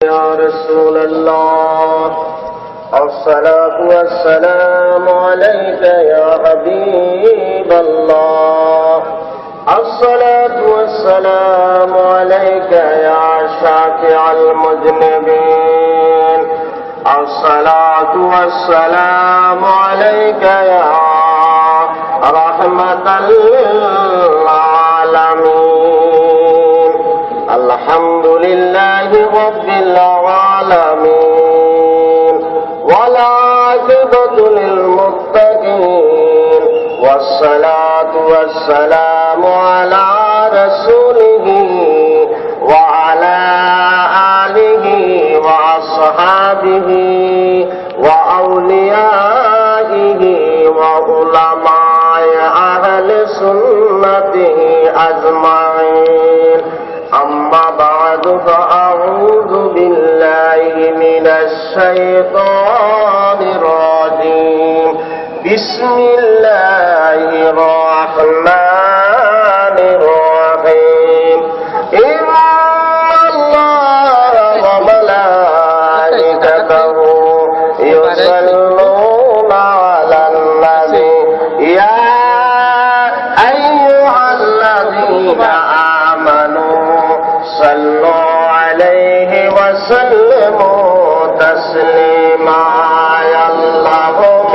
يا رسول الله الصلاة والسلام عليك يا حبيب الله الصلاة والسلام عليك يا شافع المذنبين الصلاة والسلام عليك يا رحمة للعالمين الحمد لله رب العالمين والعاقبة للمتقين والصلاة والسلام على رسوله وعلى آله وأصحابه وأوليائه وعلماء أهل سنته أجمعين أما بعد فأعوذ بالله من الشيطان الرجيم بسم الله الرحمن الرحيم إن الله وملائكته يصلون على النبي يا أيها الذين آمنوا صلوا عليه وسلموا تسليما اللهم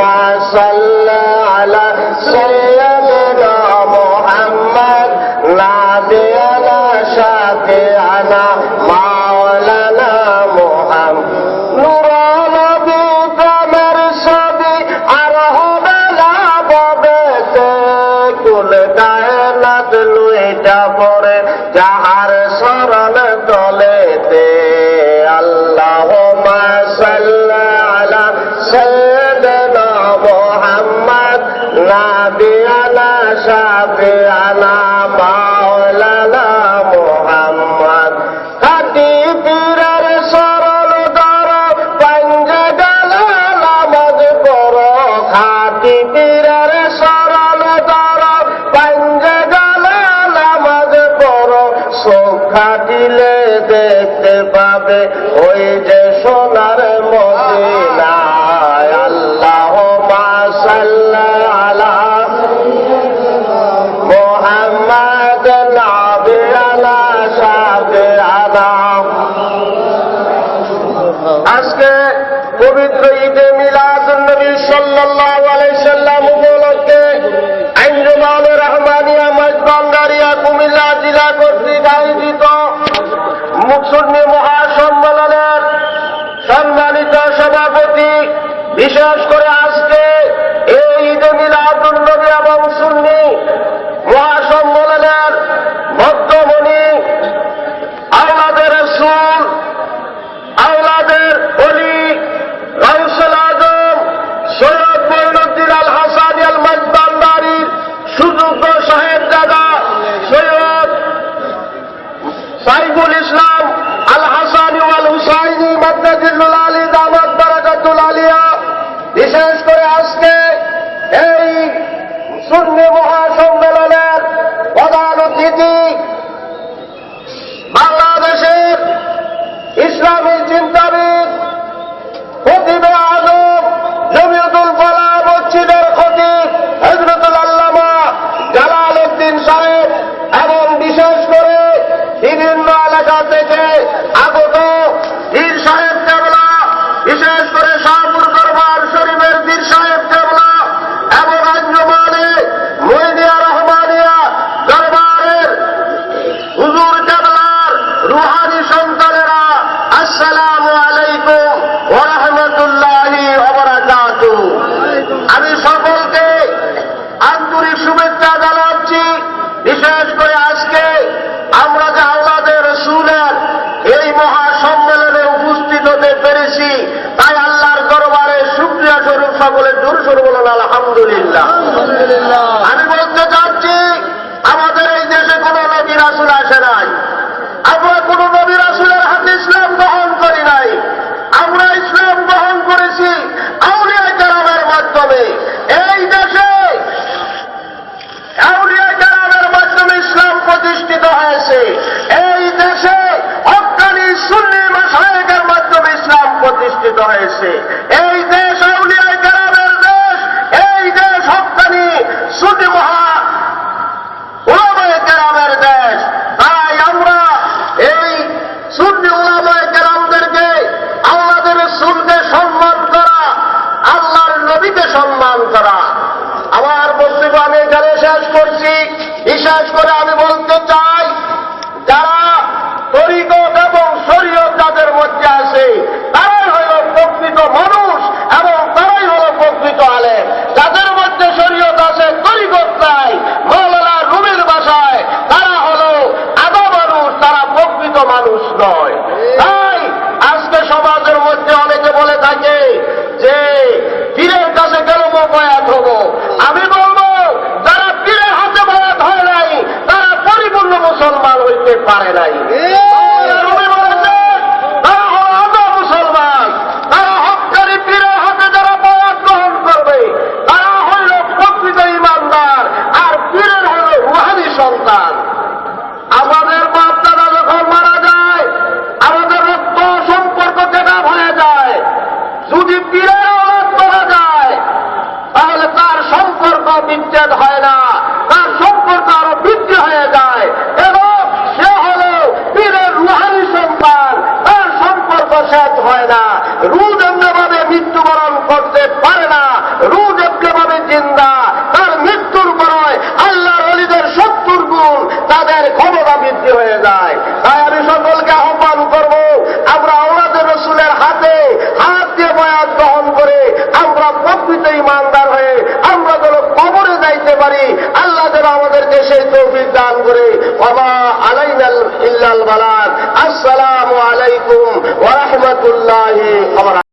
صل على سيدنا محمد نبينا شفيعنا مولانا محمد نور نبي قمر صبي أرهب لابد كل كائنات لويتا পরে যাহার শরণ তলেতে আল্লাহুম্মা সাল্লি আলা সাইয়্যিদিনা মুহাম্মদ নাবিয়ানা শাফিআনা মাওলানা মুহাম্মদ খাটি পীরের শরণ ধরো পঞ্জে গলা নামাজ পড়ো খাটি পীরের শরণ ধরো পঞ্জে খাটিলে দেখতে পাবে ওই যে সোনার মদিনা আল্লাহুম্মা সাল্লি আলা মুহাম্মাদ নাবিয়ানা শাফিআনা। আজকে পবিত্র ঈদে মিলাদুন নবী সাল্লাল্লাহু আলাইহি সাল্লাম উপলক্ষে আঞ্জুমানুর রহমানিয়া মজবান্দারিয়া কুমিল্লা জেলা কর্তৃক আয়োজিত মুকসুন্নি মহাসম্মেলনের সম্মানিত সভাপতি, বিশেষ করে আজকে এই ঈদে মিলাদুন নবী এবং সুন্নি মহাসম্মেলনের মধ্যমণি আওলাদের রাসূল আওলাদের ওলি গাউসুল আজম সৈয়দ মঈনুদ্দিন আল হাসানী আল মজবান্দারির সুযোগ্য সাহেবজাদা সৈয়দ সাইফুল ইসলাম আল হাসানী ওয়াল হুসাইনী মাদ্দাজিল্লুল আলী দামাত বারাকাতুল আলিয়া, বিশেষ করে আজকে এই সুন্নি মহাসম্মেলনের প্রধান অতিথি বাংলাদেশের ইসলামী চিন্তাবিদ খতিবে আজম জমিয়তুল ফালাহ মসজিদের খতিব হযরতুল আল্লামা জালাল উদ্দিন সাহেব এবং বিশেষ করে বিভিন্ন এলাকা থেকে আগত পীর সাহেব কেবলা, বিশেষ করে শাহপুর দরবার শরীফের পীর সাহেব কেবলা এবং আঞ্জুমানে মুইদিয়া রহমানিয়া দরবারের হুজুর কেবলার রুহানি সন্তানেরা, আসসালামু আলাইকুম ওয়া রাহমাতুল্লাহি ওয়া বারাকাতুহু। আমি সকলকে আন্তরিক শুভেচ্ছা জানাচ্ছি। বিশেষ করে আজকে আমরা যে আওলাদের রাসূলের এই মহাসম্মেলনে উপস্থিত হতে পেরেছি, তাই আল্লাহর দরবারে শুকরিয়া স্বরূপ সকলের জোরে সোরে বলুন আলহামদুলিল্লাহ। আমি বলতে চাচ্ছি, আমাদের এই দেশে কোন নবী রাসূল আসে নাই, আমরা কোন নবী রাসূলের হাতে ইসলাম গ্রহণ করি নাই, আমরা ইসলাম গ্রহণ করেছি আউলিয়া কেরামের মাধ্যমে। এই দেশে আউলিয়া কেরামের মাধ্যমে ইসলাম প্রতিষ্ঠিত হয়েছে। এই দেশে হক্কানি সুন্নি মাশায়েখ বাংলাদেশে। এই দেশ আউলিয়ায়ে কেরামের দেশ, এই দেশ হক্কানি সুন্নি উলামায়ে কেরামের দেশ। তাই আমরা এই সুন্নি উলামায়ে কেরামদেরকে, আমাদের রাসূলকে সম্মান করা, আল্লাহর নবীকে সম্মান করা। আমার বক্তব্য আমি এখানে শেষ করছি। বিশেষ করে আমি বলতে চাই, যারা তরিকত এবং শরীয়ত যাদের মধ্যে আছে, তারাই হল প্রকৃত মানুষ এবং তারাই হল প্রকৃত আলেম। যাদের মধ্যে শরীয়ত আছে, তরিকত নাই, মৌলানা রুমির ভাষায় তারা হল আদা মানুষ, তারা প্রকৃত মানুষ নয়। তাই আজকে সমাজের মধ্যে অনেকে বলে থাকে যে পীরের কাছে গেলে বয়াত হব। আমি বলবো, যারা পীরের হাতে বয়াত হয় নাই, তারা পরিপূর্ণ মুসলমান হইতে পারে নাই। রবি বলেছেন, তারা হল আদা মুসলমান। তারা হক্কানি পীরের হাতে যারা বয়াত গ্রহণ করবে, তারা হইল প্রকৃত ইমানদার, আর পীরের হইল রুহানি সন্তান। আমাদের বাপ দাদা যখন মারা যায়, আমাদের রক্ত সম্পর্ক কেটে হয়ে যায়। যদি পীরের আওলাদ মারা যায়, তাহলে তার সম্পর্ক বিচ্ছেদ হয় না, তার সম্পর্ক আরো বৃদ্ধি হয়ে যায়, এবং সে হল পীরের রুহানি সন্তান, তার সম্পর্ক শেষ হয় না। রুহ এমনিভাবে মৃত্যুবরণ করতে পারে না, রুহ এমনিভাবে জিন্দা, তার মৃত্যুর পরে আল্লাহর ওলিদের 70 গুণ তাদের ক্ষমতা বৃদ্ধি হয়ে যায়। তাই আমি সকলকে আহ্বান করব, আমরা আওলাদে রাসূলের হাতে হাত দিয়ে বয়াত গ্রহণ করে আমরা প্রকৃত ইমানদার হয়ে আমরা যেন কবরে যাইতে পারি। আল্লাহ যেন আমাদেরকে সেই তৌফিক দান করে। ওয়া আলাইনাল ইল্লাল বালাগ। আসসালামু আলাইকুম ওয়া রাহমাতুল্লাহি ওয়া বারাকাতুহু।